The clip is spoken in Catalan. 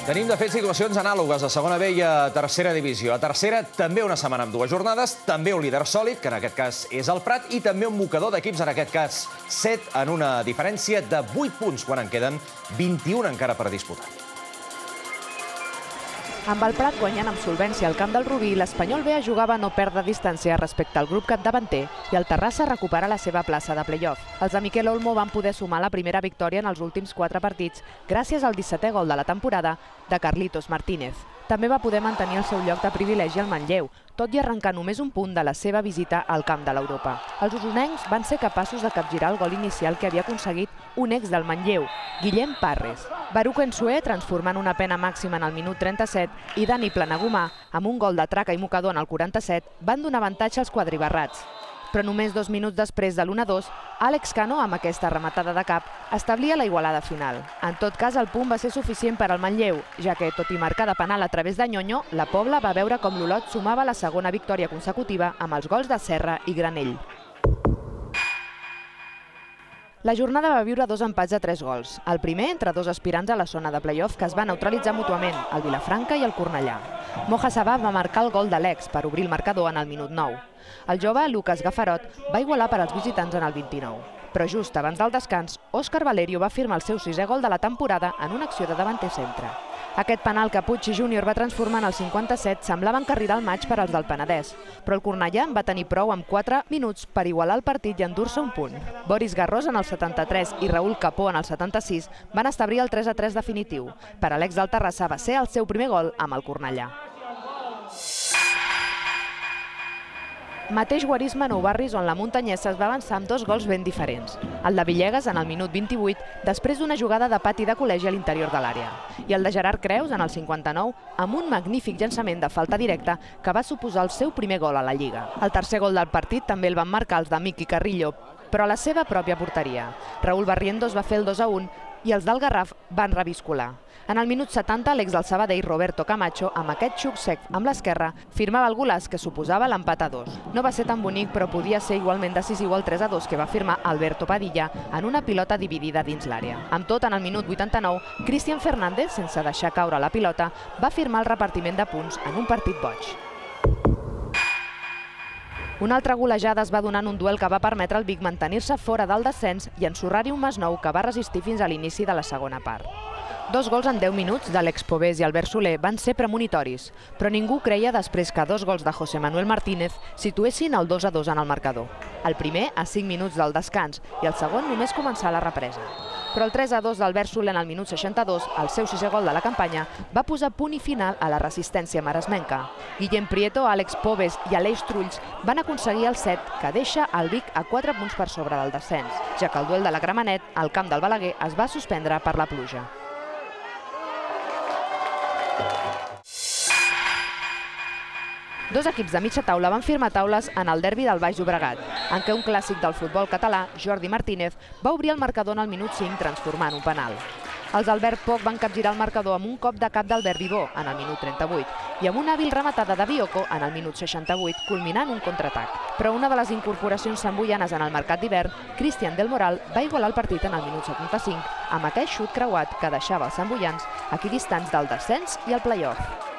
Tenim, de fet, situacions anàlogues a segona B i a tercera divisió. A tercera, també una setmana amb 2 jornades, també un líder sòlid, que en aquest cas és el Prat, i també un mocador d'equips, en aquest cas 7, en una diferència de 8 punts, quan en queden 21 encara per disputar. Amb el Prat guanyant amb solvència al camp del Rubí, l'Espanyol B jugava a no perdre distància respecte al grup capdavanter i el Terrassa recupera la seva plaça de play-off. Els de Miquel Olmo van poder sumar la primera victòria en els últims 4 partits gràcies al 17è gol de la temporada de Carlitos Martínez. També va poder mantenir el seu lloc de privilegi al Manlleu, tot i arrencar només un punt de la seva visita al camp de l'Europa. Els usonencs van ser capaços de capgirar el gol inicial que havia aconseguit un ex del Manlleu, Guillem Parres. Baruch Ensue, transformant una pena màxima en el minut 37, i Dani Planagumà, amb un gol de traca i mocador en el 47, van donar avantatge als quadribarrats. Però només 2 minuts després de l'1-2, Àlex Cano, amb aquesta rematada de cap, establia la igualada final. En tot cas, el punt va ser suficient per al Manlleu, ja que, tot i marcar de penal a través de Ñoño, la Pobla va veure com l'Olot sumava la segona victòria consecutiva amb els gols de Serra i Granell. La jornada va viure 2 empats de 3 gols. El primer entre 2 aspirants a la zona de play-off que es va neutralitzar mútuament, el Vilafranca i el Cornellà. Moja Sabà va marcar el gol de l'ex per obrir el marcador en el minut 9. El jove Lucas Gafarot va igualar per als visitants en el 29. Però just abans del descans, Òscar Valerio va firmar el seu 6è gol de la temporada en una acció de davanter centre. Aquest penal que Puig Júnior va transformar en el 57 semblava encarrilar el maig per als del Penedès, però el Cornellà en va tenir prou amb 4 minuts per igualar el partit i endur-se un punt. Boris Garrós en el 73 i Raúl Capó en el 76 van establir el 3-3 definitiu. Per a l'ex del Terrassa va ser el seu primer gol amb el Cornellà. Mateix guarisme a Nou Barris, on la muntanyesa es va avançar amb 2 gols ben diferents. El de Villegas en el minut 28, després d'una jugada de pati de col·legi a l'interior de l'àrea. I el de Gerard Creus en el 59, amb un magnífic llançament de falta directa que va suposar el seu primer gol a la Lliga. El tercer gol del partit també el van marcar els de Miqui Carrillo, però a la seva pròpia porteria. Raúl Barrientos va fer el 2-1 i els del Garraf van reviscolar. En el minut 70, l'ex del Sabadell, Roberto Camacho, amb aquest xuc sec amb l'esquerra, firmava el golaç que suposava l'empat a 2. No va ser tan bonic, però podia ser igualment decisiu el 3-2 que va firmar Alberto Padilla en una pilota dividida dins l'àrea. Amb tot, en el minut 89, Cristian Fernández, sense deixar caure la pilota, va firmar el repartiment de punts en un partit boig. Una altra golejada es va donar en un duel que va permetre al Vic mantenir-se fora del descens i ensorrar-hi un Masnou que va resistir fins a l'inici de la segona part. 2 gols en 10 minuts d'Àlex Povés i Albert Soler van ser premonitoris, però ningú creia després que 2 gols de José Manuel Martínez situessin el 2-2 en el marcador. El primer a 5 minuts del descans i el segon només començar la represa. Però el 3-2 d'Albert Soler en el minut 62, el seu 6è gol de la campanya, va posar punt i final a la resistència maresmenca. Guillem Prieto, Àlex Povés i Aleix Trulls van aconseguir el 7, que deixa el Vic a 4 punts per sobre del descens, ja que el duel de la Gramenet, al camp del Balaguer, es va suspendre per la pluja. Dos equips de mitja taula van firmar taules en el derbi del Baix Llobregat, en què un clàssic del futbol català, Jordi Martínez, va obrir el marcador en el minut 5 transformant un penal. Els d'Albert Poch van capgirar el marcador amb un cop de cap d'Albert Vivó en el minut 38 i amb una hàbil rematada de Biocco en el minut 68, culminant un contraatac. Però una de les incorporacions samboianes en el mercat d'hivern, Cristian del Moral, va igualar el partit en el minut 75 amb aquell xut creuat que deixava els samboians equidistants del descens i el play-off.